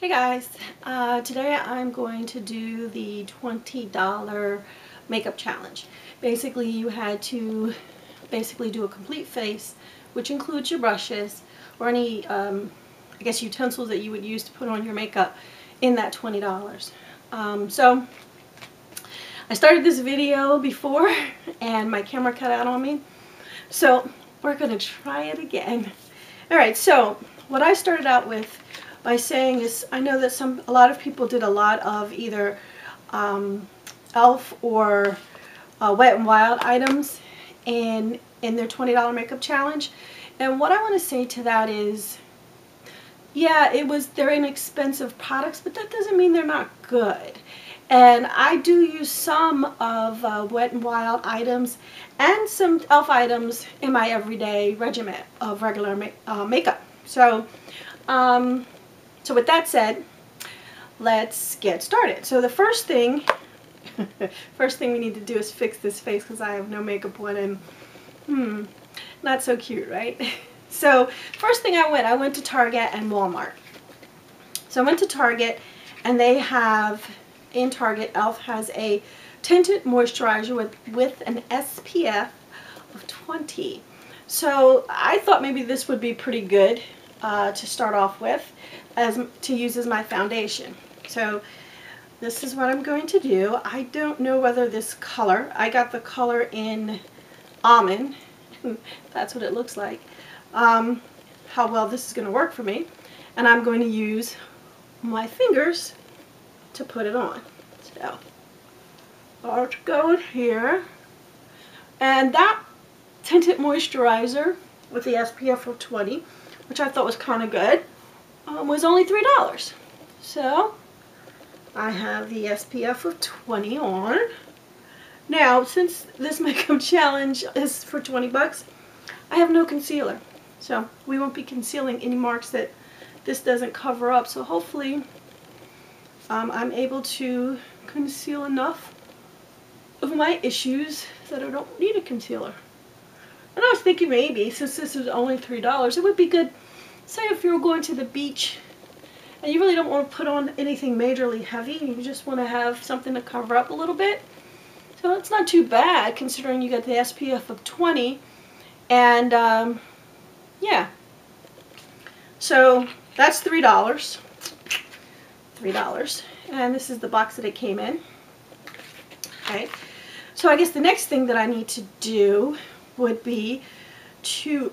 Hey guys, today I'm going to do the $20 makeup challenge. Basically you had to do a complete face, which includes your brushes or any I guess utensils that you would use to put on your makeup in that $20. So I started this video before and my camera cut out on me, so we're going to try it again. Alright, so what I started out with by saying is, I know that a lot of people did a lot of either e.l.f. or Wet n Wild items in their $20 makeup challenge. And what I want to say to that is, yeah, they're inexpensive products, but that doesn't mean they're not good. And I do use some of Wet n Wild items and some e.l.f. items in my everyday regimen of regular makeup. So with that said, let's get started. So the first thing we need to do is fix this face because I have no makeup on and not so cute, right? So first thing I went to Target and Walmart. So I went to Target and they have, in Target, e.l.f. has a tinted moisturizer with an SPF of 20. So I thought maybe this would be pretty good to start off with, to use as my foundation. So this is what I'm going to do. I don't know whether this color, I got the color in almond, that's what it looks like, how well this is going to work for me. And I'm going to use my fingers to put it on. So I'll go in here, and that tinted moisturizer with the SPF of 20, which I thought was kind of good, was only $3. So I have the SPF of 20 on. Now, since this makeup challenge is for 20 bucks, I have no concealer. So we won't be concealing any marks that this doesn't cover up. So hopefully I'm able to conceal enough of my issues that I don't need a concealer. And I was thinking maybe, since this is only $3, it would be good, say if you were going to the beach and you really don't want to put on anything majorly heavy, you just want to have something to cover up a little bit. So it's not too bad considering you got the SPF of 20. And yeah, so that's $3. $3. And this is the box that it came in. Okay, so I guess the next thing that I need to do would be to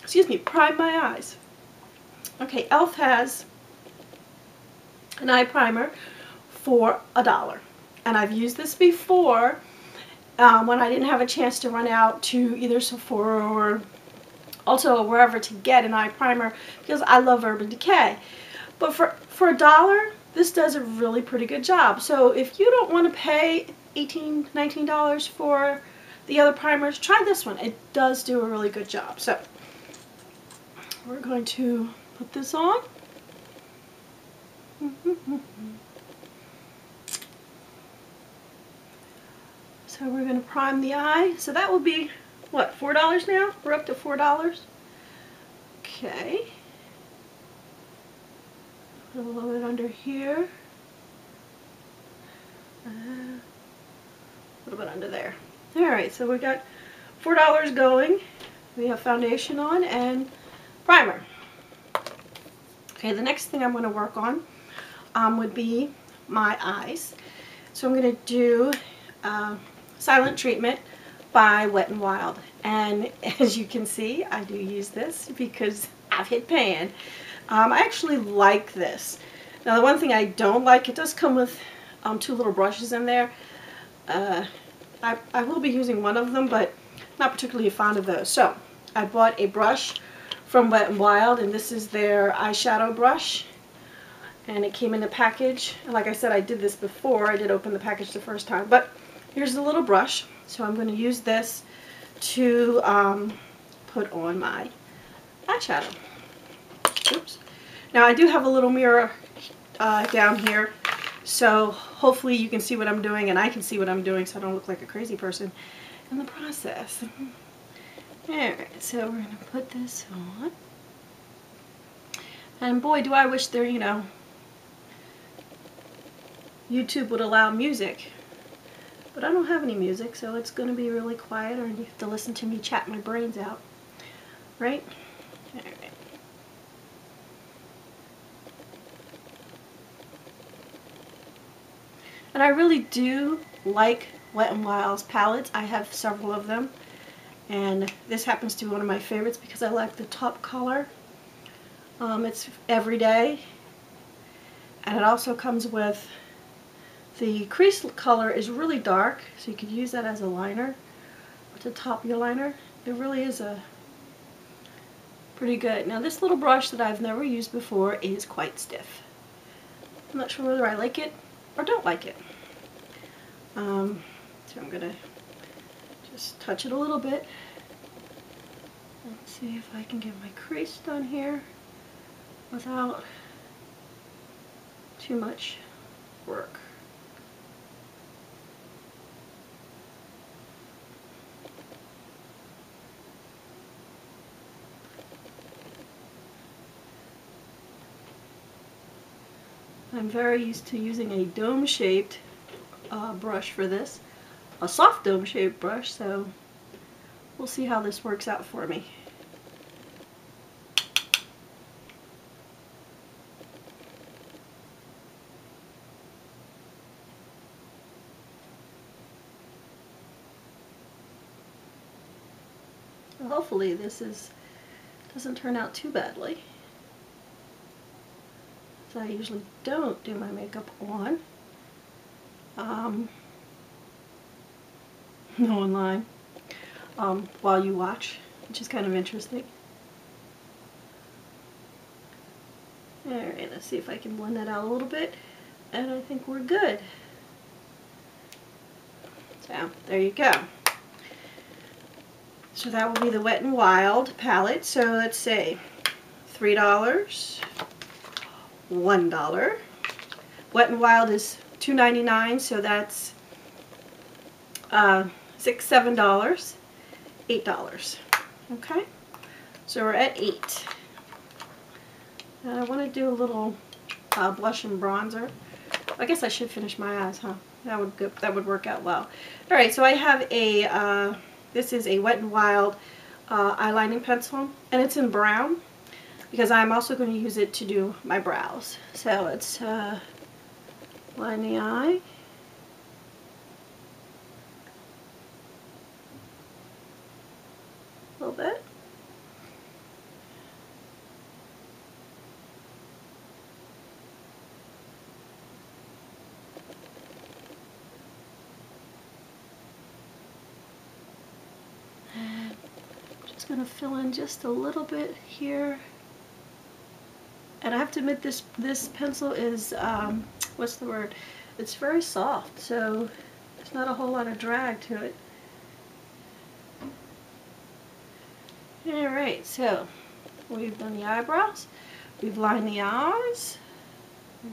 excuse me, prime my eyes. Okay, e.l.f. has an eye primer for $1, and I've used this before when I didn't have a chance to run out to either Sephora or also wherever to get an eye primer, because I love Urban Decay. But for $1, this does a really pretty good job. So if you don't want to pay $18, $19 for the other primers, try this one. It does do a really good job. So we're going to put this on. So we're going to prime the eye. So that will be, what, $4 now? We're up to $4. Okay. Put a little bit under here. A little bit under there. Alright, so we got $4 going. We have foundation on and primer. Okay, the next thing I'm going to work on would be my eyes. So I'm going to do Silent Treatment by Wet n Wild. And as you can see, I do use this because I've hit pan. I actually like this. Now the one thing I don't like, it does come with two little brushes in there. I will be using one of them, but not particularly fond of those. So I bought a brush from Wet n Wild, and this is their eyeshadow brush. And it came in a package. And like I said, I did this before. I did open the package the first time. But here's the little brush. So I'm going to use this to put on my eyeshadow. Oops. Now I do have a little mirror down here, so hopefully you can see what I'm doing and I can see what I'm doing so I don't look like a crazy person in the process. Alright, so we're going to put this on. And boy, do I wish there, YouTube would allow music. But I don't have any music, so it's going to be really quiet, or you have to listen to me chat my brains out. Right? Alright. And I really do like Wet n Wild's palettes. I have several of them. And this happens to be one of my favorites because I like the top color. It's everyday. And it also comes with, the crease color is really dark, so you could use that as a liner to top your liner. It really is a pretty good. Now this little brush that I've never used before is quite stiff. I'm not sure whether I like it or don't like it. So I'm going to just touch it a little bit. Let's see if I can get my crease done here without too much work. I'm very used to using a dome-shaped brush for this, a soft dome-shaped brush, so we'll see how this works out for me. Well, hopefully this doesn't turn out too badly. So I usually don't do my makeup on. No online. While you watch, which is kind of interesting. Alright, let's see if I can blend that out a little bit. And I think we're good. So, there you go. So that will be the Wet n Wild palette. So let's say $3, $1. Wet n Wild is $2.99, so that's $6, $7, $8. Okay, so we're at 8. And I want to do a little blush and bronzer. I guess I should finish my eyes, huh? That would work out well. All right, so I have a this is a Wet n Wild eyelining pencil, and it's in brown because I'm also going to use it to do my brows. So let's line the eye. A little bit. And I'm just going to fill in just a little bit here. And I have to admit, this pencil is, what's the word? It's very soft, so there's not a whole lot of drag to it. Alright, so we've done the eyebrows, we've lined the eyes.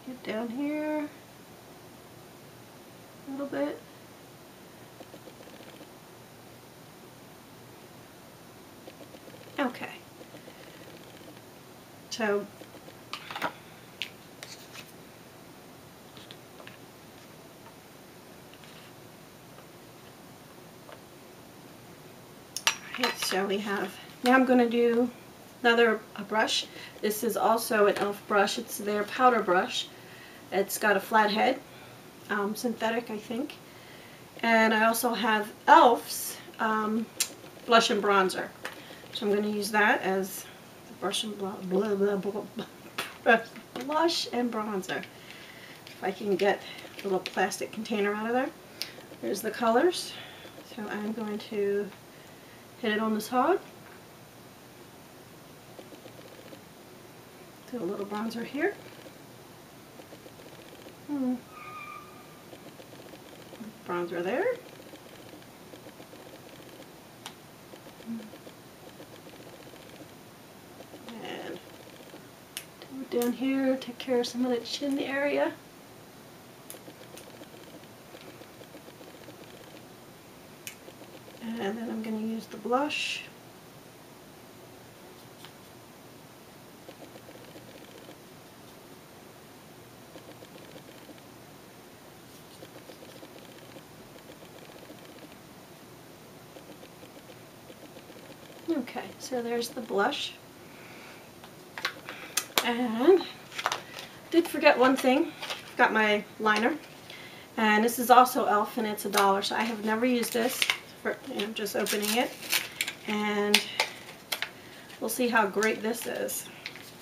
Get down here a little bit. Okay. So so we have, now I'm going to do another brush. This is also an e.l.f. brush. It's their powder brush. It's got a flat head, synthetic I think. And I also have e.l.f.'s blush and bronzer. So I'm going to use that as the blush and blush and bronzer. If I can get the little plastic container out of there. There's the colors. So I'm going to hit it on the side. Do a little bronzer here. Bronzer there. And do it down here, take care of some of the chin area. And then I'm going to use the blush. Okay, so there's the blush. And did forget one thing. Got my liner. And this is also e.l.f. and it's $1. So I have never used this. I'm just opening it. And we'll see how great this is.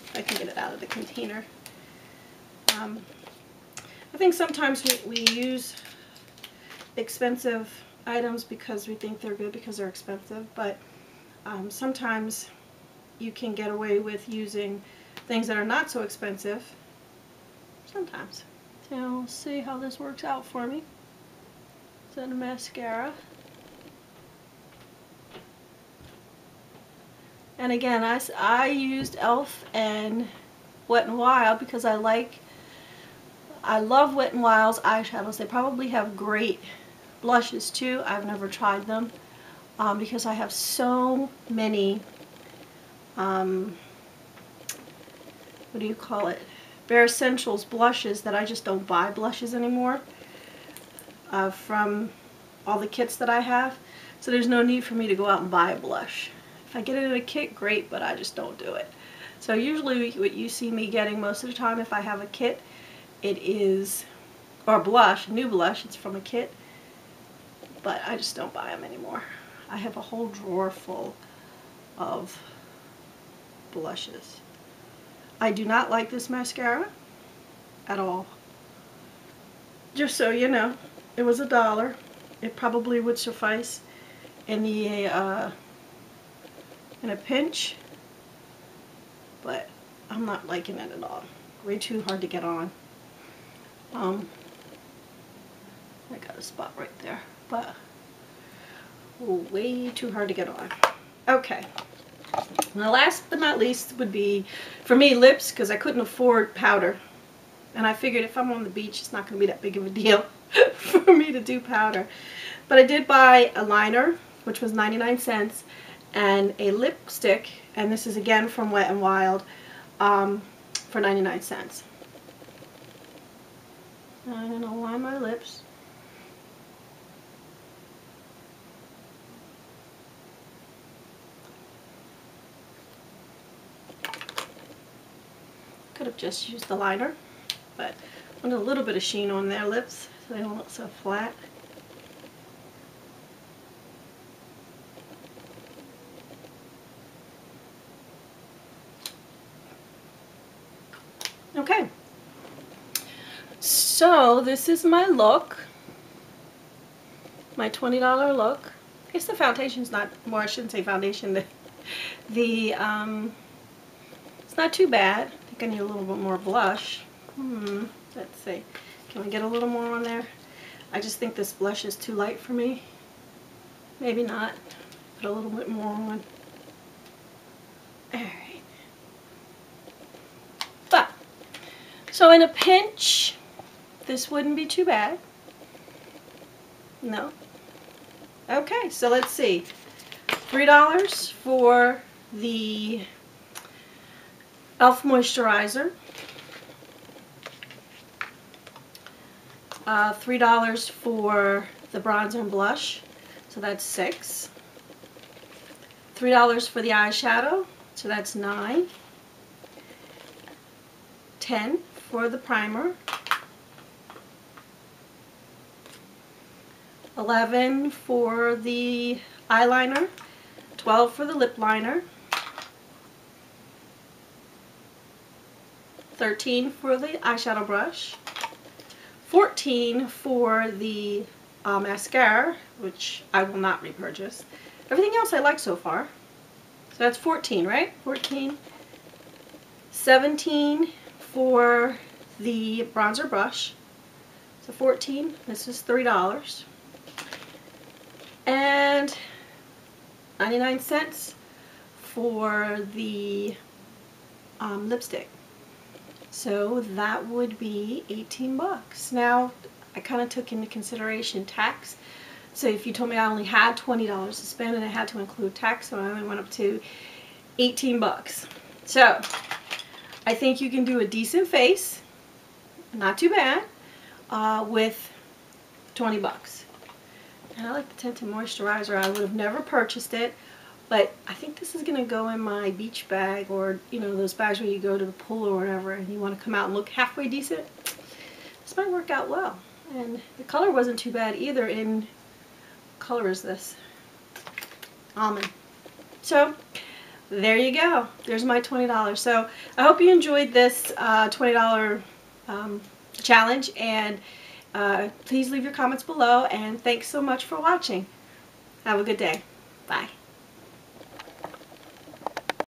If I can get it out of the container. I think sometimes we use expensive items because we think they're good because they're expensive, but sometimes you can get away with using things that are not so expensive sometimes. So we'll see how this works out for me. Is that a mascara? And again, I used e.l.f. and Wet n Wild because I love Wet n Wild's eyeshadows. They probably have great blushes too. I've never tried them because I have so many, what do you call it, Bare Essentials blushes that I just don't buy blushes anymore from all the kits that I have. So there's no need for me to go out and buy a blush. If I get it in a kit, great, but I just don't do it. So usually what you see me getting most of the time if I have a kit, it is, or a blush, a new blush, it's from a kit, but I just don't buy them anymore. I have a whole drawer full of blushes. I do not like this mascara at all. Just so you know, it was $1. It probably would suffice in a pinch, but I'm not liking it at all. Way too hard to get on. I got a spot right there, but way too hard to get on. Okay. Now last but not least would be, for me, lips, because I couldn't afford powder. And I figured if I'm on the beach, it's not going to be that big of a deal for me to do powder. But I did buy a liner, which was 99 cents, and a lipstick, and this is again from Wet n Wild, for 99 cents. I'm going to line my lips. Could have just used the liner, but I want a little bit of sheen on their lips so they don't look so flat. Okay, so this is my look, my $20 look. I guess the foundation's not, well, I shouldn't say foundation, it's not too bad. I think I need a little bit more blush. Let's see, can we get a little more on there? I just think this blush is too light for me. Maybe not, put a little bit more on. Alright. But, so in a pinch, this wouldn't be too bad. No. Okay, so let's see. $3 for the e.l.f. moisturizer. $3 for the bronzer and blush, so that's $6. $3 for the eyeshadow, so that's $9. $10 for the primer. $11 for the eyeliner. $12 for the lip liner. $13 for the eyeshadow brush. $14 for the mascara, which I will not repurchase. Everything else I like so far. So that's $14, right? $14. $17 for the bronzer brush. So $14. This is $3. And 99 cents for the lipstick. So that would be 18 bucks. Now, I kind of took into consideration tax. So if you told me I only had $20 to spend and I had to include tax, so I only went up to 18 bucks. So, I think you can do a decent face, not too bad, with 20 bucks. And I like the tinted moisturizer. I would have never purchased it, But I think this is going to go in my beach bag, or, you know, those bags where you go to the pool or whatever and you want to come out and look halfway decent. This might work out well. And the color wasn't too bad either. In what color is this? Almond. So there you go. There's my $20. So I hope you enjoyed this $20 challenge, and please leave your comments below, and thanks so much for watching. Have a good day. Bye.